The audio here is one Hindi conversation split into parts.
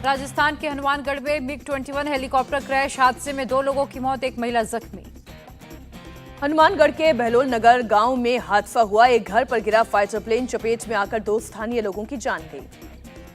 राजस्थान के हनुमानगढ़ में MiG-21 हेलीकॉप्टर क्रैश हादसे में 2 लोगों की मौत, एक महिला जख्मी। हनुमानगढ़ के बहलोल नगर गांव में हादसा हुआ। एक घर पर गिरा फाइटर प्लेन चपेट में आकर 2 स्थानीय लोगों की जान गई।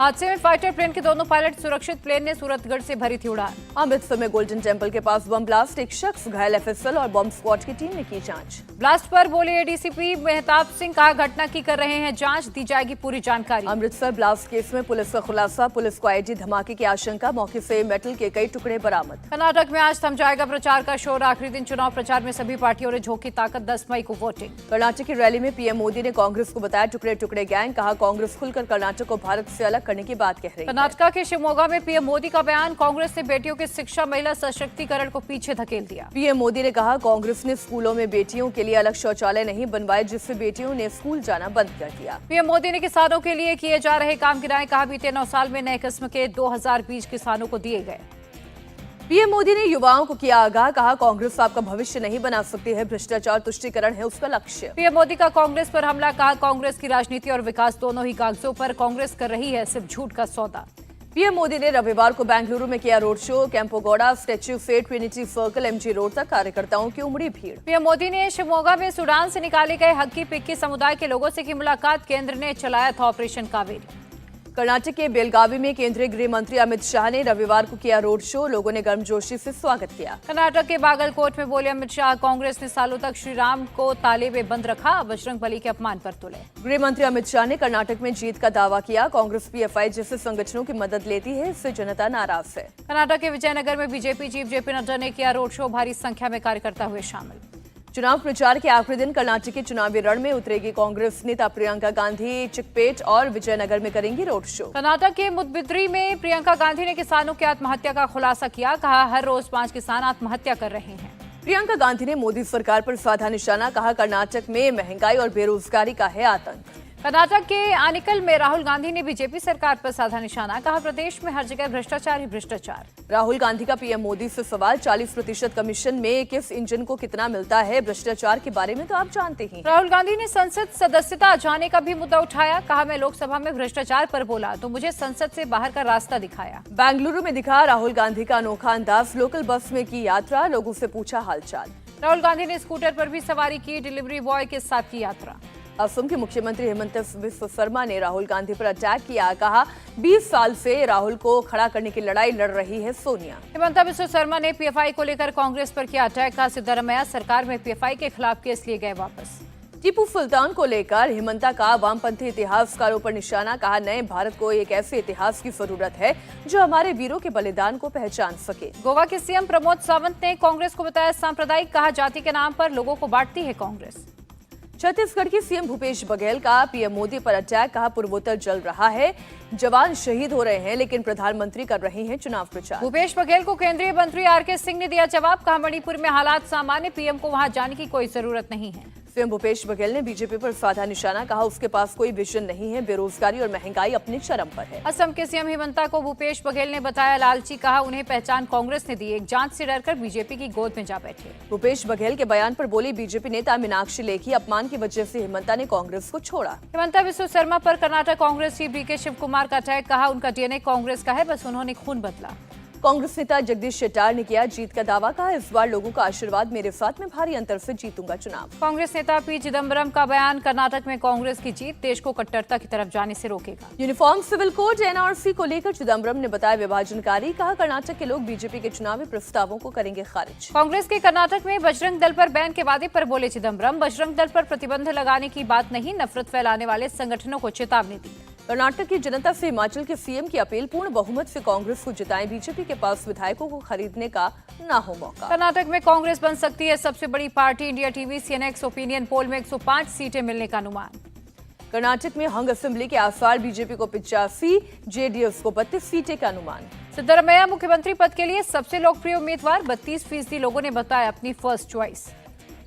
हादसे में फाइटर प्लेन के दोनों पायलट सुरक्षित। प्लेन ने सूरतगढ़ से भरी थी उड़ान। अमृतसर में गोल्डन टेम्पल के पास बम ब्लास्ट, एक शख्स घायल, FSL और बम स्क्वाड की टीम ने की जांच। ब्लास्ट पर बोले ADCP मेहताब सिंह, कहा घटना की कर रहे हैं जांच, दी जाएगी पूरी जानकारी। अमृतसर ब्लास्ट केस में पुलिस का खुलासा, पुलिस को आईडी धमाके की आशंका, मौके से मेटल के कई टुकड़े बरामद। कर्नाटक में आज थम जाएगा प्रचार का शोर, आखिरी दिन चुनाव प्रचार में सभी पार्टियों ने झोंकी ताकत, 10 मई को वोटिंग। कर्नाटक की रैली में PM मोदी ने कांग्रेस को बताया टुकड़े टुकड़े गैंग, कहा कांग्रेस खुलकर कर्नाटक को भारत से अलग करने की बात कह रही है। कर्नाटक के शिवमोगा में PM मोदी का बयान, कांग्रेस ने बेटियों की शिक्षा, महिला सशक्तिकरण को पीछे धकेल दिया। PM मोदी ने कहा कांग्रेस ने स्कूलों में बेटियों के लिए अलग शौचालय नहीं बनवाए, जिससे बेटियों ने स्कूल जाना बंद कर दिया। PM मोदी ने किसानों के लिए किए जा रहे काम गिनाए, कहा बीते 9 साल में नए किस्म के 2000 बीज किसानों को दिए गए। PM मोदी ने युवाओं को किया आगाह, कहा कांग्रेस आपका भविष्य नहीं बना सकती है, भ्रष्टाचार तुष्टीकरण है उसका लक्ष्य। PM मोदी का कांग्रेस पर हमला, कहा कांग्रेस की राजनीति और विकास दोनों ही कागजों पर, कांग्रेस कर रही है सिर्फ झूठ का सौदा। PM मोदी ने रविवार को बेंगलुरु में किया रोड शो, कैंपोगौड़ा, स्टैच्यू से ट्रिनिटी सर्कल, MG रोड तक कार्यकर्ताओं की उमड़ी भीड़। PM मोदी ने शिवमोगा में सूडान से निकाले गए हक्की पिक्की समुदाय के लोगों से की मुलाकात, केंद्र ने चलाया था ऑपरेशन कावेरी। कर्नाटक के बेलगावी में केंद्रीय गृह मंत्री अमित शाह ने रविवार को किया रोड शो, लोगों ने गर्मजोशी से स्वागत किया। कर्नाटक के बागलकोट में बोले अमित शाह, कांग्रेस ने सालों तक श्री राम को ताले में बंद रखा, बजरंगबली के अपमान पर तुले। गृह मंत्री अमित शाह ने कर्नाटक में जीत का दावा किया, कांग्रेस PFI जैसे संगठनों की मदद लेती है, इससे जनता नाराज है। कर्नाटक के विजयनगर में बीजेपी चीफ JP नड्डा ने किया रोड शो, भारी संख्या में कार्यकर्ता हुए शामिल। चुनाव प्रचार के आखिरी दिन कर्नाटक के चुनावी रण में उतरेगी कांग्रेस नेता प्रियंका गांधी, चिकपेट और विजयनगर में करेंगी रोड शो। कर्नाटक के मुदबिद्री में प्रियंका गांधी ने किसानों की आत्महत्या का खुलासा किया, कहा हर रोज 5 किसान आत्महत्या कर रहे हैं। प्रियंका गांधी ने मोदी सरकार पर साधा निशाना, कहा कर्नाटक में महंगाई और बेरोजगारी का है आतंक। कर्नाटक के आनिकल में राहुल गांधी ने बीजेपी सरकार पर साधा निशाना, कहा प्रदेश में हर जगह भ्रष्टाचार ही भ्रष्टाचार। राहुल गांधी का PM मोदी से सवाल, 40% कमीशन में किस इंजन को कितना मिलता है, भ्रष्टाचार के बारे में तो आप जानते ही। राहुल गांधी ने संसद सदस्यता जाने का भी मुद्दा उठाया, कहा मैं लोकसभा में भ्रष्टाचार पर बोला तो मुझे संसद से बाहर का रास्ता दिखाया। बेंगलुरु में दिखा राहुल गांधी का अनोखा अंदाज, लोकल बस में की यात्रा, लोगों से पूछा हालचाल। राहुल गांधी ने स्कूटर पर भी सवारी की, डिलीवरी बॉय के साथ की यात्रा। असम के मुख्यमंत्री हेमंत बिस्वा शर्मा ने राहुल गांधी पर अटैक किया, कहा 20 साल से राहुल को खड़ा करने की लड़ाई लड़ रही है सोनिया। हेमंत बिस्वा शर्मा ने PFI को लेकर कांग्रेस पर किया अटैक, कहा सिद्धारमैया सरकार में PFI के खिलाफ केस लिए गए वापस। टीपू सुल्तान को लेकर हेमंता का वामपंथी इतिहासकारों पर निशाना, कहा नए भारत को एक ऐसे इतिहास की जरूरत है जो हमारे वीरों के बलिदान को पहचान सके। गोवा के CM प्रमोद सावंत ने कांग्रेस को बताया सांप्रदायिक, कहा जाति के नाम पर लोगों को बांटती है कांग्रेस। छत्तीसगढ़ की CM भूपेश बघेल का PM मोदी पर अटैक, कहा पूर्वोत्तर जल रहा है, जवान शहीद हो रहे हैं लेकिन प्रधानमंत्री कर रहे हैं चुनाव प्रचार। भूपेश बघेल को केंद्रीय मंत्री RK सिंह ने दिया जवाब, कहा मणिपुर में हालात सामान्य, PM को वहां जाने की कोई जरूरत नहीं है। CM भूपेश बघेल ने बीजेपी पर साधा निशाना, कहा उसके पास कोई विजन नहीं है, बेरोजगारी और महंगाई अपने चरम पर है। असम के CM हिमंता को भूपेश बघेल ने बताया लालची, कहा उन्हें पहचान कांग्रेस ने दी, एक जांच से डरकर बीजेपी की गोद में जा बैठे। भूपेश बघेल के बयान पर बोली बीजेपी नेता मीनाक्षी लेखी, अपमान की वजह से हिमंता ने कांग्रेस को छोड़ा। हिमंता बिस्वा शर्मा पर कर्नाटक कांग्रेस चीफ DK शिव कुमार का अटैक, कहा उनका DNA कांग्रेस का है, बस उन्होंने खून बदला। कांग्रेस नेता जगदीश शेट्टार ने किया जीत का दावा, कहा इस बार लोगों का आशीर्वाद मेरे साथ, में भारी अंतर से जीतूंगा चुनाव। कांग्रेस नेता P चिदम्बरम का बयान, कर्नाटक में कांग्रेस की जीत देश को कट्टरता की तरफ जाने से रोकेगा। यूनिफॉर्म सिविल कोड NRC को लेकर चिदम्बरम ने बताया विभाजनकारी, कहा कर्नाटक के लोग बीजेपी के चुनावी प्रस्तावों को करेंगे खारिज। कांग्रेस के कर्नाटक में बजरंग दल पर बैन के वादे पर बोले चिदम्बरम, बजरंग दल पर प्रतिबंध लगाने की बात नहीं, नफरत फैलाने वाले संगठनों को चेतावनी दी। कर्नाटक की जनता से हिमाचल के CM की अपील, पूर्ण बहुमत से कांग्रेस को जिताएं, बीजेपी के पास विधायकों को खरीदने का ना हो मौका। कर्नाटक में कांग्रेस बन सकती है सबसे बड़ी party, India TV CNX opinion poll में 105 सीटें मिलने का अनुमान। कर्नाटक में हंग असेंबली के आसार, बीजेपी को 85, JDS को 32 सीटें का अनुमान। सिद्धारमैया मुख्यमंत्री पद के लिए सबसे लोकप्रिय उम्मीदवार, 32% लोगों ने बताया अपनी फर्स्ट चॉइस।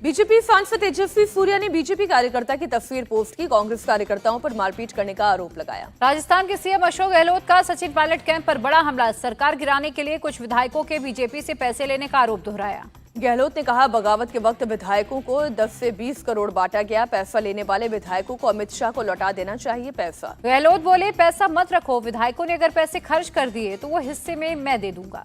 बीजेपी सांसद तेजस्वी सूर्या ने बीजेपी कार्यकर्ता की तस्वीर पोस्ट की, कांग्रेस कार्यकर्ताओं पर मारपीट करने का आरोप लगाया। राजस्थान के CM अशोक गहलोत का सचिन पायलट कैंप पर बड़ा हमला, सरकार गिराने के लिए कुछ विधायकों के बीजेपी से पैसे लेने का आरोप दोहराया। गहलोत ने कहा बगावत के वक्त विधायकों को 10 से 20 करोड़ बांटा गया। पैसा लेने वाले विधायकों को अमित शाह को लौटा देना चाहिए पैसा। गहलोत बोले पैसा मत रखो, विधायकों ने अगर पैसे खर्च कर दिए तो वो हिस्से में मैं दे दूंगा।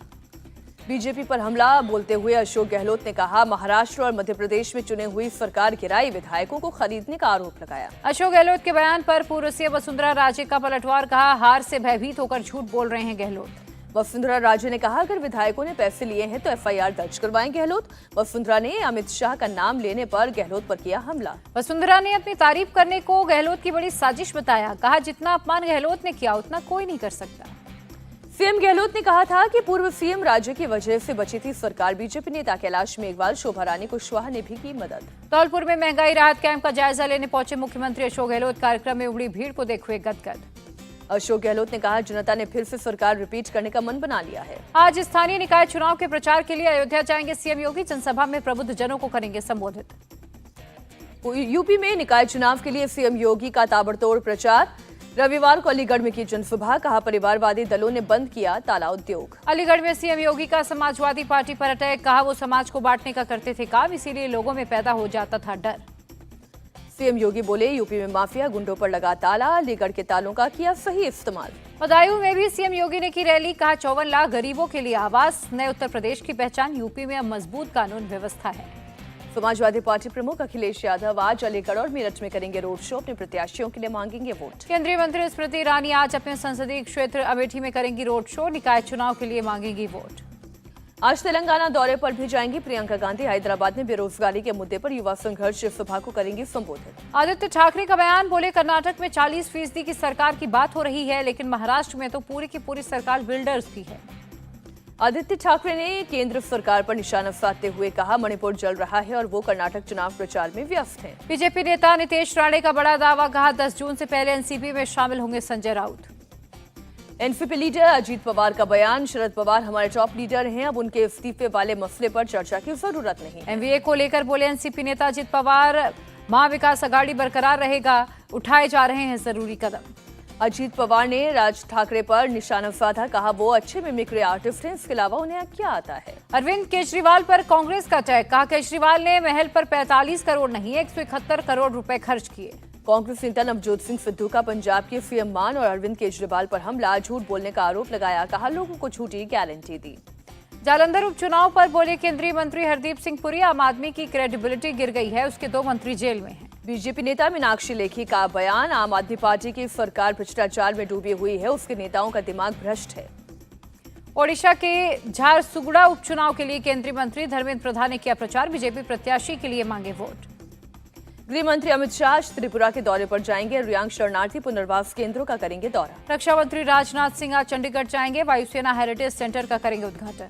बीजेपी पर हमला बोलते हुए अशोक गहलोत ने कहा महाराष्ट्र और मध्य प्रदेश में चुनी हुई सरकार गिराई, विधायकों को खरीदने का आरोप लगाया। अशोक गहलोत के बयान पर पूर्व सीएम वसुंधरा राजे का पलटवार, कहा हार से भयभीत होकर झूठ बोल रहे हैं गहलोत। वसुंधरा राजे ने कहा अगर विधायकों ने पैसे लिए हैं तो एफआईआर दर्ज करवाएं गहलोत। वसुंधरा ने अमित शाह का नाम लेने पर गहलोत पर किया हमला। वसुंधरा ने अपनी तारीफ करने को गहलोत की बड़ी साजिश बताया, कहा जितना अपमान गहलोत ने किया उतना कोई नहीं कर सकता। सीएम गहलोत ने कहा था कि पूर्व सीएम राज्य की वजह से बची थी सरकार। बीजेपी नेता कैलाश मेघवाल, शोभा रानी कुशवाहा ने भी की मदद। धौलपुर में महंगाई राहत कैंप का जायजा लेने पहुंचे मुख्यमंत्री अशोक गहलोत, कार्यक्रम में उमड़ी भीड़ को देख हुए गदगद। अशोक गहलोत ने कहा जनता ने फिर से सरकार रिपीट करने का मन बना लिया है। आज स्थानीय निकाय चुनाव के प्रचार के लिए अयोध्या जाएंगे सीएम योगी, जनसभा में प्रबुद्ध जनों को करेंगे संबोधित। यूपी में निकाय चुनाव के लिए सीएम योगी का ताबड़तोड़ प्रचार। रविवार को अलीगढ़ में की जनसभा, कहा परिवारवादी दलों ने बंद किया ताला उद्योग। अलीगढ़ में सीएम योगी का समाजवादी पार्टी पर अटैक, कहा वो समाज को बांटने का करते थे काम, इसीलिए लोगों में पैदा हो जाता था डर। सीएम योगी बोले यूपी में माफिया गुंडों पर लगा ताला, अलीगढ़ के तालों का किया सही इस्तेमाल। बदायूं में भी सीएम योगी ने की रैली, कहा 54 लाख गरीबों के लिए आवास, नए उत्तर प्रदेश की पहचान, यूपी में अब मजबूत कानून व्यवस्था है। समाजवादी पार्टी प्रमुख अखिलेश यादव आज अलीगढ़ और मेरठ में करेंगे रोड शो, अपने प्रत्याशियों के लिए मांगेंगे वोट। केंद्रीय मंत्री स्मृति ईरानी आज अपने संसदीय क्षेत्र अमेठी में करेंगी रोड शो, निकाय चुनाव के लिए मांगेंगी वोट। आज तेलंगाना दौरे पर भी जाएंगी प्रियंका गांधी। हैदराबाद में बेरोजगारी के मुद्दे पर युवा संघर्ष सभा को करेंगी संबोधित। आदित्य ठाकरे का बयान, बोले कर्नाटक में 40% की सरकार की बात हो रही है, लेकिन महाराष्ट्र में तो पूरी की पूरी सरकार बिल्डर्स की है। आदित्य ठाकरे ने केंद्र सरकार पर निशाना साधते हुए कहा मणिपुर जल रहा है और वो कर्नाटक चुनाव प्रचार में व्यस्त हैं। बीजेपी नेता नितेश राणे का बड़ा दावा, कहा 10 जून से पहले एनसीपी में शामिल होंगे संजय राउत। एनसीपी लीडर अजीत पवार का बयान, शरद पवार हमारे टॉप लीडर हैं, अब उनके इस्तीफे वाले मसले पर चर्चा की जरूरत नहीं। एमवीए को लेकर बोले एनसीपी नेता अजीत पवार, महाविकास अघाड़ी बरकरार रहेगा, उठाए जा रहे हैं जरूरी कदम। अजीत पवार ने राज ठाकरे पर निशाना साधा, कहा वो अच्छे मिमिक्री आर्टिस्ट हैं, इसके अलावा उन्हें क्या आता है। अरविंद केजरीवाल पर कांग्रेस का अटैक, कहा केजरीवाल ने महल पर 45 करोड़ नहीं 171 करोड़ रुपए खर्च किए। कांग्रेस नेता नवजोत सिंह सिद्धू का पंजाब के सीएम मान और अरविंद केजरीवाल पर हमला, झूठ बोलने का आरोप लगाया, कहा लोगों को झूठी गारंटी दी। जालंधर उपचुनाव पर बोले केंद्रीय मंत्री हरदीप सिंह पुरी, आम आदमी की क्रेडिबिलिटी गिर गई है, उसके 2 मंत्री जेल में हैं। बीजेपी नेता मीनाक्षी लेखी का बयान, आम आदमी पार्टी की सरकार भ्रष्टाचार में डूबी हुई है, उसके नेताओं का दिमाग भ्रष्ट है। ओडिशा के झारसुगुड़ा उपचुनाव के लिए केंद्रीय मंत्री धर्मेंद्र प्रधान ने किया प्रचार, बीजेपी प्रत्याशी के लिए मांगे वोट। गृह मंत्री अमित शाह त्रिपुरा के दौरे पर जाएंगे, रियांग शरणार्थी पुनर्वास केंद्रों का करेंगे दौरा। रक्षा मंत्री राजनाथ सिंह आज चंडीगढ़ जाएंगे, वायुसेना हेरिटेज सेंटर का करेंगे उद्घाटन।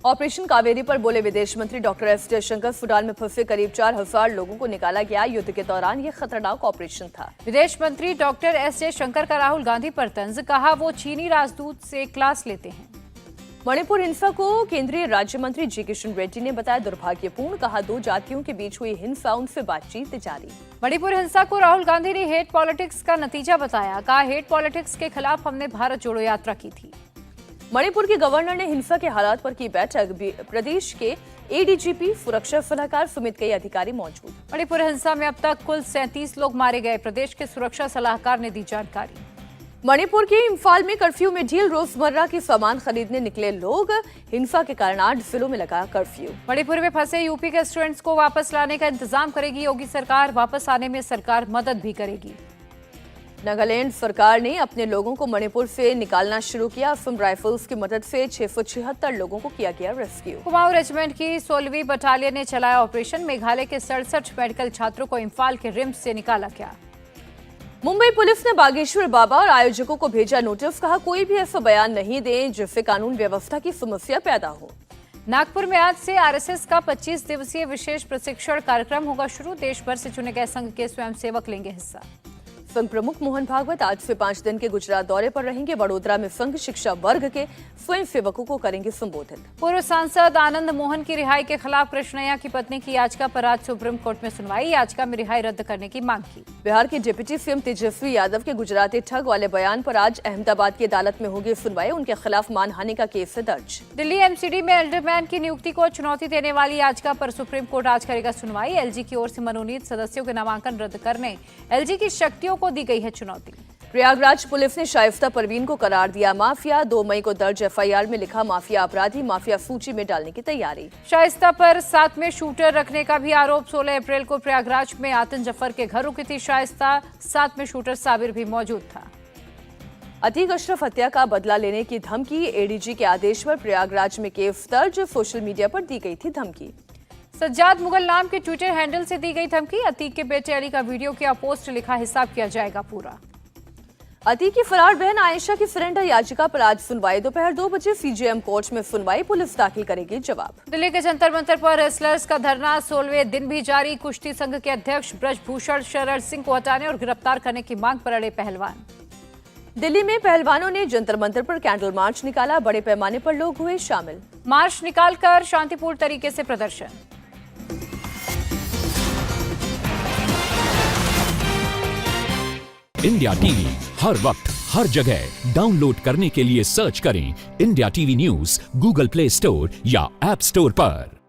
ऑपरेशन कावेरी पर बोले विदेश मंत्री डॉक्टर एस जयशंकर, सूडान में फंसे करीब 4000 लोगों को निकाला गया, युद्ध के दौरान ये खतरनाक ऑपरेशन था। विदेश मंत्री डॉक्टर एस जयशंकर का राहुल गांधी पर तंज, कहा वो चीनी राजदूत से क्लास लेते हैं। मणिपुर हिंसा को केंद्रीय राज्य मंत्री जी किशन रेड्डी ने बताया दुर्भाग्यपूर्ण, कहा 2 जातियों के बीच हुई हिंसा, उनसे बातचीत जारी। मणिपुर हिंसा को राहुल गांधी ने हेट पॉलिटिक्स का नतीजा बताया, कहा हेट पॉलिटिक्स के खिलाफ हमने भारत जोड़ो यात्रा की थी। मणिपुर के गवर्नर ने हिंसा के हालात पर की बैठक, प्रदेश के एडीजीपी सुरक्षा सलाहकार समेत कई अधिकारी मौजूद। मणिपुर हिंसा में अब तक कुल 37 लोग मारे गए, प्रदेश के सुरक्षा सलाहकार ने दी जानकारी। मणिपुर के इम्फाल में कर्फ्यू में ढील, रोजमर्रा की सामान खरीदने निकले लोग, हिंसा के कारण 8 जिलों में लगा कर्फ्यू। मणिपुर में फंसे यूपी के स्टूडेंट्स को वापस लाने का इंतजाम करेगी योगी सरकार, वापस आने में सरकार मदद भी करेगी। नागालैंड सरकार ने अपने लोगों को मणिपुर से निकालना शुरू किया, असम राइफल्स की मदद से 676 लोगों को किया गया रेस्क्यू। कुमाऊं रेजिमेंट की 16वीं बटालियन ने चलाया ऑपरेशन, मेघालय के 67 मेडिकल छात्रों को इम्फाल के रिम्स से निकाला गया। मुंबई पुलिस ने बागेश्वर बाबा और आयोजकों को भेजा नोटिस, कहा कोई भी ऐसा बयान नहीं दें जिससे कानून व्यवस्था की समस्या पैदा हो। नागपुर में आज से आरएसएस का 25 दिवसीय विशेष प्रशिक्षण कार्यक्रम होगा शुरू, देश भर से चुने गए संघ के स्वयंसेवक लेंगे हिस्सा। संघ प्रमुख मोहन भागवत आज से 5 दिन के गुजरात दौरे पर रहेंगे। वडोदरा में संघ शिक्षा वर्ग के स्वयं सेवकों को करेंगे संबोधित। पूर्व सांसद आनंद मोहन की रिहाई के खिलाफ कृष्णैया की पत्नी की याचिका पर आज सुप्रीम कोर्ट में सुनवाई। याचिका में रिहाई रद्द करने की मांग की। बिहार के डिप्टी सीएम तेजस्वी यादव के गुजराती ठग वाले बयान पर आज अहमदाबाद की अदालत में होगी सुनवाई। उनके खिलाफ मानहानि का केस है दर्ज। दिल्ली एमसीडी में एल्डरमैन की नियुक्ति को चुनौती देने वाली याचिका पर सुप्रीम कोर्ट आज करेगा सुनवाई। एलजी की ओर से मनोनीत सदस्यों के नामांकन रद्द करने एलजी की शक्तियों को दी गई है चुनौती। प्रयागराज पुलिस ने शाइस्ता परवीन को करार दिया माफिया। 2 मई को दर्ज एफआईआर में लिखा माफिया अपराधी, माफिया सूची में डालने की तैयारी। शाइस्ता पर साथ में शूटर रखने का भी आरोप। 16 अप्रैल को प्रयागराज में आतन जफर के घर रुकी थी शाइस्ता। साथ में शूटर साबिर भी मौजूद था। अतीक अशरफ हत्या का बदला लेने की धमकी। एडीजी के आदेश पर प्रयागराज में केस दर्ज। सोशल मीडिया पर दी गई थी धमकी। सज्जाद मुगल नाम के ट्विटर हैंडल से दी गई धमकी। अतीक के बेटे अली का वीडियो किया पोस्ट, लिखा हिसाब किया जाएगा पूरा। अतीक की फरार बहन आयशा की सरेंडर याचिका पर आज सुनवाई। दोपहर 2 बजे सीजेएम कोर्ट में सुनवाई। पुलिस दाखिल करेगी जवाब। दिल्ली के जंतर मंतर पर रेसलर्स का धरना 16वें दिन भी जारी। कुश्ती संघ के अध्यक्ष ब्रजभूषण शरण सिंह को हटाने और गिरफ्तार करने की मांग पर अड़े पहलवान। दिल्ली में पहलवानों ने जंतर मंतर पर कैंडल मार्च निकाला। बड़े पैमाने पर लोग हुए शामिल। मार्च निकालकर शांतिपूर्ण तरीके से प्रदर्शन। इंडिया टीवी हर वक्त हर जगह डाउनलोड करने के लिए सर्च करें India TV news Google play store या ऐप स्टोर पर।